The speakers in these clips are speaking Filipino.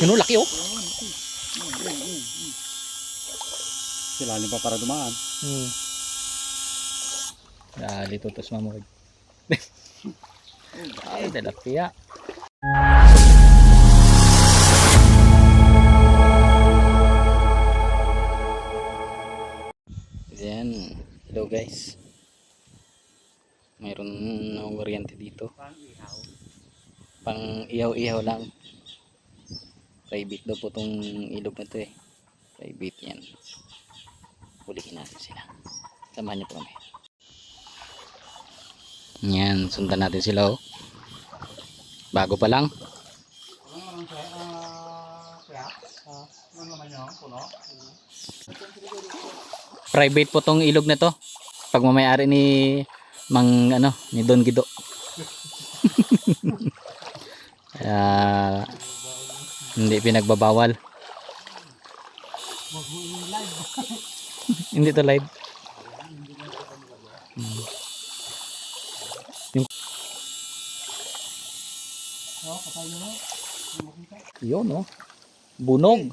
Yun o, laki oh. Silalim pa para dumaan. Dali tutos mamuhig. Ay, dalapia. Yan. Hello guys. Mayroon na kuryente dito. Pang ihaw-ihaw lang. Private daw po itong ilog na ito eh. Private yan. Hulihin natin sila. Samahan niyo po kami. Yan. Sundan natin sila oh. Bago pa lang. Private po tong ilog na to. Pagmamayari ni ni Don Guido. Hindi pinagbabawal. Hindi to live. Yun no. Bunog.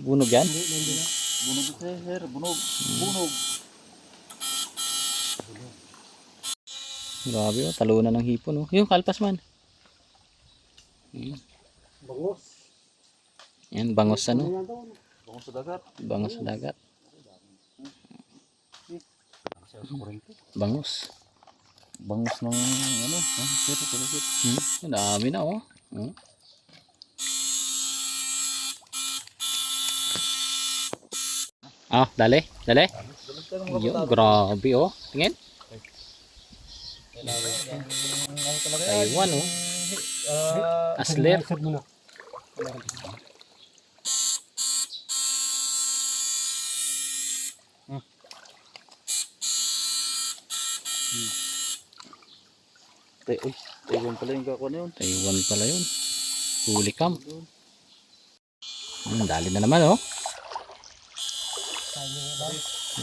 Bunog yan. Bunog sir, bunog. Bunog. Grabe oh, talunan ng hipon oh. Yung kalpas man. Bangos. Yan, bangos ano? Bangos sa dagat. Bangos sa dagat. Bangos. Bangos ng ano, sir. Ang dami na oh. Ah, dali, dali. Yo, grabe oh. Tingin. Taiwan oh. Asler. Taiwan pala yung kakuha na yun. Taiwan pala yun. Huli cam. Dali na naman oh.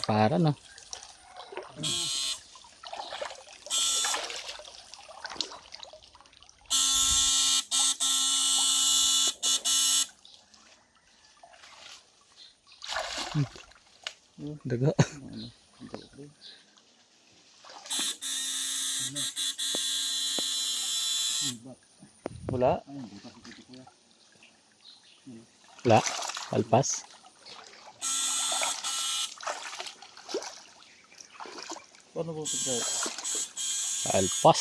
Para no. Daga. Wala. Wala. Palpas. Paano po ito? Palpas.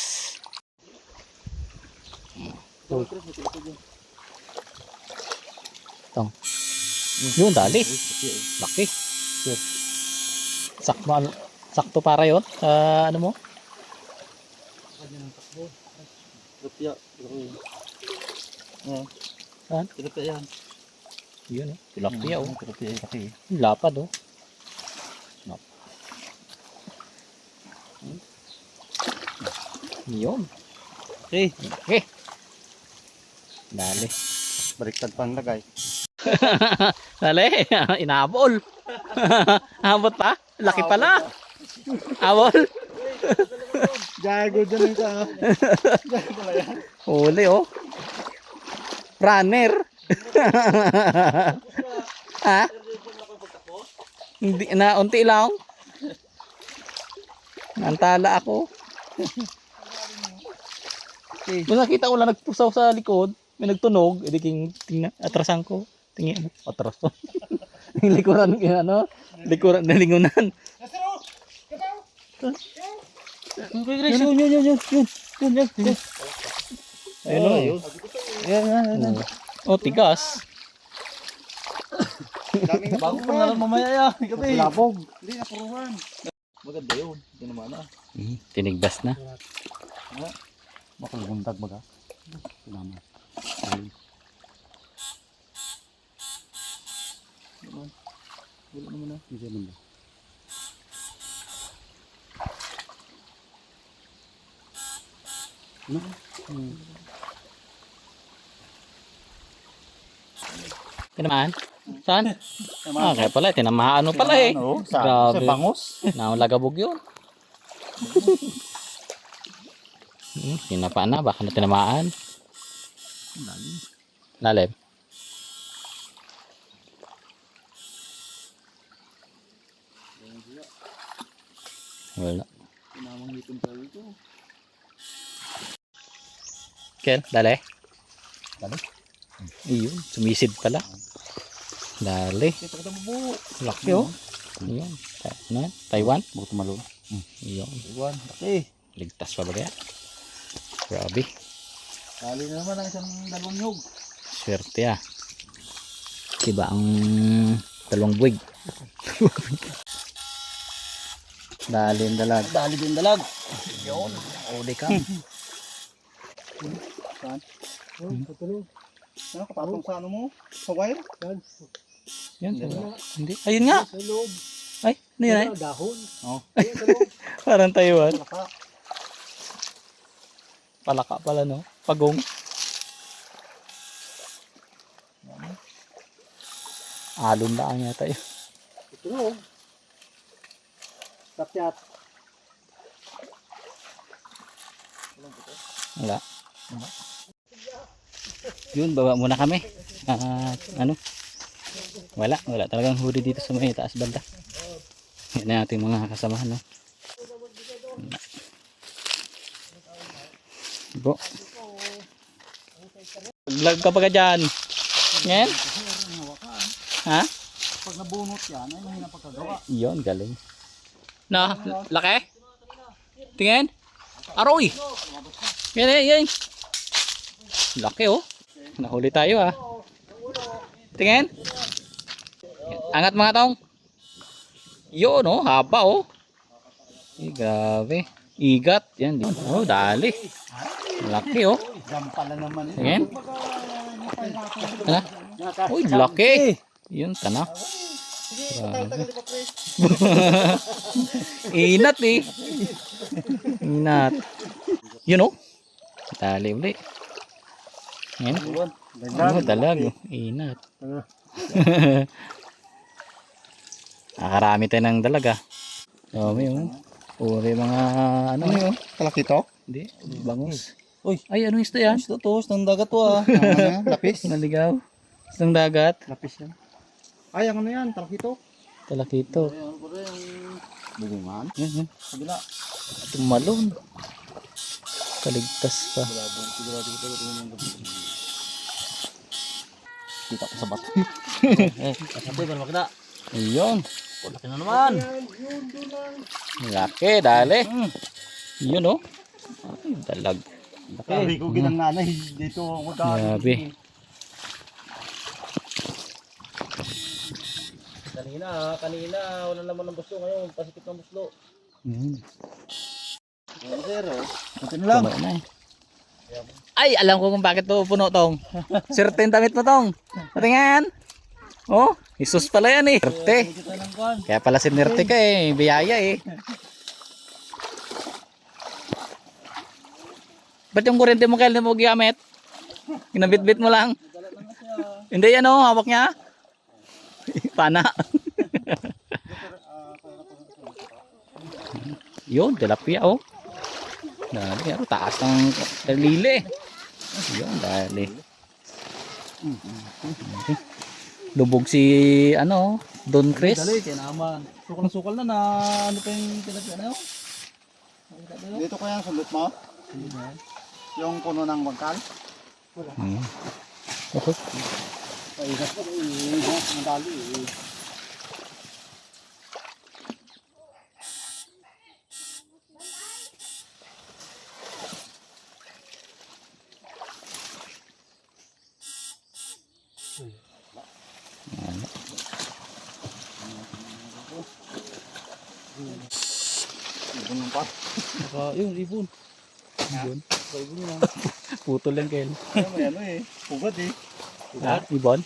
Tong. Yun, dali. Laki. Sakto para yun. Ano mo? Tilapia. Saan? Tilapia yan. Yun oh. Tilapia oh. Tilapia yung laki. Lapad oh. Yun. Okay. Okay. Dali. Baliktad pang lagay. Dali. Inabol. Abot pa. Laki pala. Abol. Gago dyan yung ka. Gago pala yan. Huli oh. Runner. Ha? Hindi na, unti lang. Nantala ako. Nung nakita ko lang nagpusaw sa likod, may nagtunog, edi tingnan, atrasan ko. Tingin mo, atras ko. Yung likuran, likuran na lingunan. Yun. Ayun o. Oh, tigas. Bago pa nalang mamaya yan. Labog. Hindi, napuruhan. Maganda yun. Hindi naman na. Tinigbas na. Makalgundag baga. Salamat. Wala naman na. Hindi naman na. Tinamaan? Saan? Kaya pala, tinamaan mo pala eh. Sa Grabe. bangos. Naulagabog yun. Sinapa na, baka na tinamaan. Lalim. Wala. Tinamang hipon tayo ito. Kel, dali. Dali. Iyon, sumisid pala. Dali. Ito ka mo. Laki oh. Iyon. Ano yan? Taiwan? Buto malun. Iyon. Iwan. Okay. Ligtas pa ba kaya? Grabe. Kali na naman ang isang dalawang nyog. Swerte ah. Diba ang dalawang buwig? Dali ang dalag. Dali din dalag. Yun. Uli ka. Saan? Patulog. Ano, kapatong sa ano mo? Sa wire? Yan. Hindi. Ayun nga. Sa loob. Ay, ano yun ay? Dahon. Oo. Parang Taiwan. Palaka. Palaka pala no. Pagong. Alon na ang yata yun. Ito na oh. Tatyat. Wala. Yun, baba muna kami. Ano? Wala talagang huli dito sa may taas banda. Yan na ating mga kasamahan, no? Bo. Vlog ka pa ka dyan. Ngayon? Ha? Pag nabunot yan, ay mahina pagkagawa. Yun, galing. Na, laki? Tingin? Aroy! Yan. Laki oh. Nahuli tayo ah. Tingin? Angat mga tong. Yun oh, haba oh. Grabe. Igat. Yan. Oh, dali. Laki oh. Gampala naman ito. Tingin? Ano? Uy, laki. Yun, tana. Inat eh. Inat. Yun oh. Dali uli. Yan. Oh, dalag. Inat. Nakarami tayo ng dalaga. Dami oh. Uri mga ano yun. Talakito? Hindi, bangus. Uy. Ay, anong isda yan? Ito to, isang dagat to ah. Lapis. Naligaw. Isang dagat. Lapis yan. Ay, ang ano yan, talakito. Talakito. Ay, ano pa rin yung bugungan. Yan. Kabila. Tumalon. Kaligtas pa. Sigurado ko talaga yung kita ko sa bato. Kasi ba makita? Ayun. Laki na naman. Laki, dali. Yun oh. Ay, dalag. Sabi ko ginang nanay dito magkano. Grabe. Kanina wala naman ng buslo ngayon, pasikip ng buslo. Zero. Ito na lang. Tumayo na eh. Ay, alam ko kung bakit to puno tong. Certain damit mo tong. Patingan. Oh, Jesus pala yan eh. Nerte. Kaya pala sinerte ka eh. Biyaya eh. Ba't yung kurente mo kaya mo gigamit? Ginabit-bit mo lang. Hindi yan oh, hawak niya. Pana. Yun, tilapia oh. Dali, taas ng lili. Yun, dali. Lubog si ano, Don Chris. Dali, kaya naman. Sukal na ano pa yung tilapia na yun? Dito kaya sa loot mo? Yung puno ng bangkal? Okay. Paigas ko, ang dali eh. Ibon yung pat. Yun, ibon. Ibon. Ibon yun. Putol lang kayo. May ano eh. Pugad eh. Ah, ibon.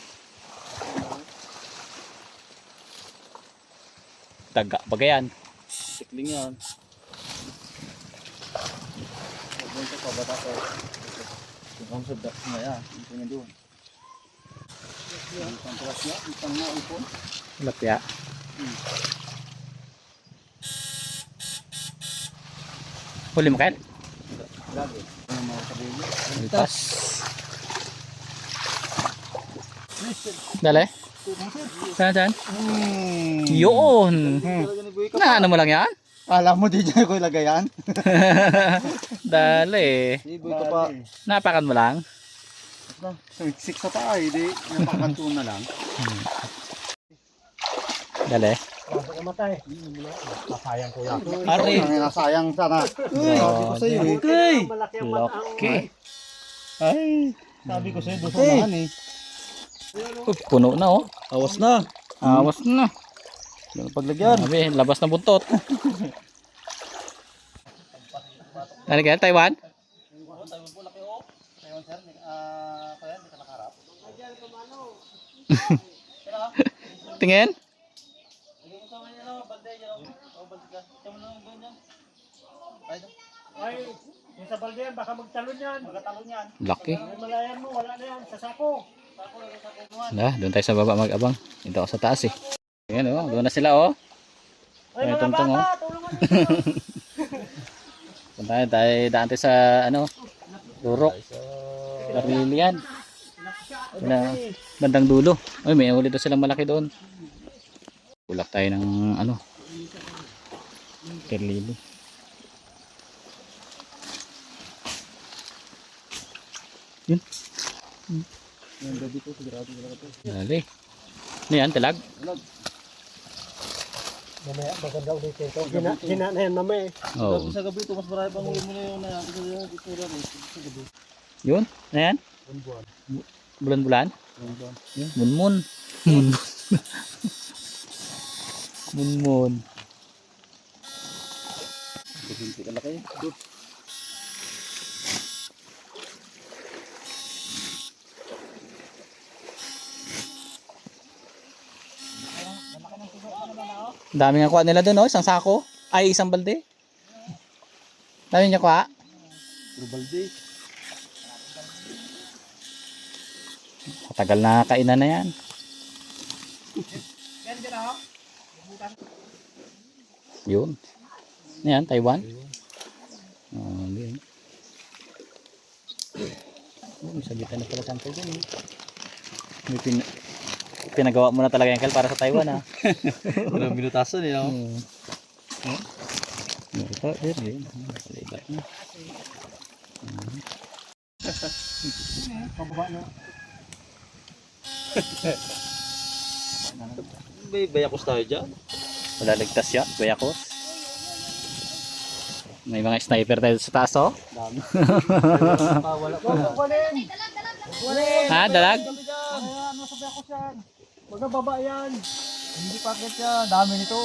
Taga, bagayan. Tikling yan. Huwag mo pabata ko. Kung sa dak na yan. Ito nga doon. Ang tilapia. Itang na ipon. Tilapia. Huli mo kayo? Lagi. Ano mga kabili? Lipas. Dali. Saan? Yun. Na ano mo lang yan? Kala mo di dyan ko ilagay yan? Dali. Ibo ito pa. Napakan mo lang. Sik sa paa eh. Di napakantuan na lang. Dali. Sayang ko yan. Ari. Nasayang sana. Sabi ko sa'yo eh. Okay. Malaki ang Lucky. Ay. Sabi ko sa'yo, Gusto naman eh. Puno na oh. Awas na. Awas na. Yan ang paglagyan. Sabi, labas na buntot. Ano kaya? Taiwan? Tingin? Ay, yung sa balde yan, baka magtalon yan. Magtalon yan. Lucky. Ay, malayan mo, wala na yan. Sa sako. Doon tayo sa baba mag-abang. Dito ako sa taas eh. Ayan oh, doon na sila oh. Ay, Ay, mga tungtong, bata, tulungan nyo. Punta tayo daan tayo sa ano, Durok. Karilian. Na bandang dulo. Ay, may ulit silang malaki doon. Kulak tayo ng ano. Karlili. Yun. Dali. Ano yan, talag? Mamaya, maganda ulit ito. Gina na yan mamaya. Oo. Sa gabi ito, mas marami pang huli mo na yung gabi. Yun, ano yan? Bulan-bulan? Yun, Munmun. Munmun. Hindi ka laki. Dami nga kuha nila doon, oh. Isang sako. Ay, isang balde. Dami niya kuha. Rubaldi. Matagal na kainan na yan. Yun. Ano yan, Taiwan? Oh, yun. Oh, may sabitan na pala sample dun. May pinagawa mo na talaga yan, Kel, para sa Taiwan, ha? Walang minutasan eh. Ito, yun. Kalibat na. Pababa na. May bayakos tayo dyan. Wala ligtas yan, Bayakos. May mga sniper tayo sa taas, oh. Wala pa. Walin! Ha, dalag? Ano sa bayakos yan? Magababa yan. Hindi packet yan. Dami nito.